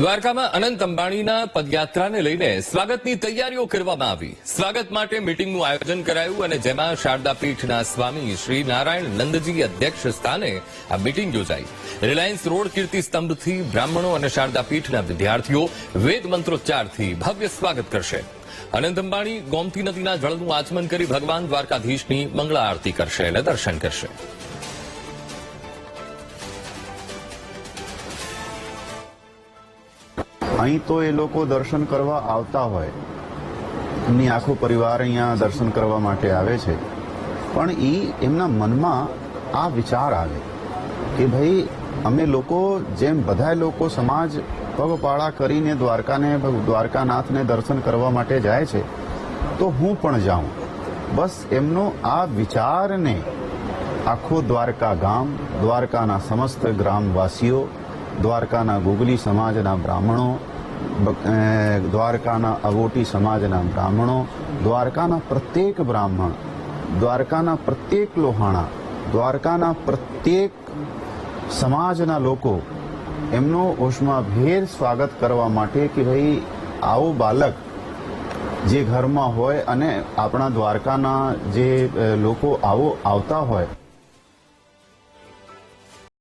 દ્વારકામાં અનંત અંબાણીના પદયાત્રાને લઈને સ્વાગતની તૈયારીઓ કરવામાં આવી. સ્વાગત માટે મીટિંગનું આયોજન કરાયું અને જેમાં શારદા પીઠના સ્વામી શ્રી નારાયણ નંદજી અધ્યક્ષ સ્થાને આ મીટિંગ યોજાઈ. રિલાયન્સ રોડ કીર્તિ સ્તંભથી બ્રાહ્મણો અને શારદા પીઠના વિદ્યાર્થીઓ વેદ મંત્રોચ્ચારથી ભવ્ય સ્વાગત કરશે. અનંત અંબાણી ગોમતી નદીના જળનું આચમન કરી ભગવાન દ્વારકાધીશની મંગળા આરતી કરશે અને દર્શન કરશે. અહીં તો એ લોકો દર્શન કરવા આવતા હોય, એમની આખો પરિવાર અહીંયા દર્શન કરવા માટે આવે છે, પણ એમના મનમાં આ વિચાર આવે કે ભાઈ અમે લોકો જેમ બધા લોકો સમાજ પગપાળા કરીને દ્વારકાનાથને દર્શન કરવા માટે જાય છે તો હું પણ જાઉં. બસ એમનો આ વિચારને આખો દ્વારકા ગામ, દ્વારકાના સમસ્ત ગ્રામવાસીઓ, દ્વારકાના ગુગલી સમાજના બ્રાહ્મણો, દ્વારકાના અગોટી સમાજના બ્રાહ્મણો, દ્વારકાના પ્રત્યેક બ્રાહ્મણ, દ્વારકાના પ્રત્યેક લોહાણા, દ્વારકાના પ્રત્યેક સમાજના લોકો એમનો ઉષ્માભેર સ્વાગત કરવા માટે કે ભાઈ આવો બાલક જે ઘરમાં હોય અને આપણા દ્વારકાના જે લોકો આવતા હોય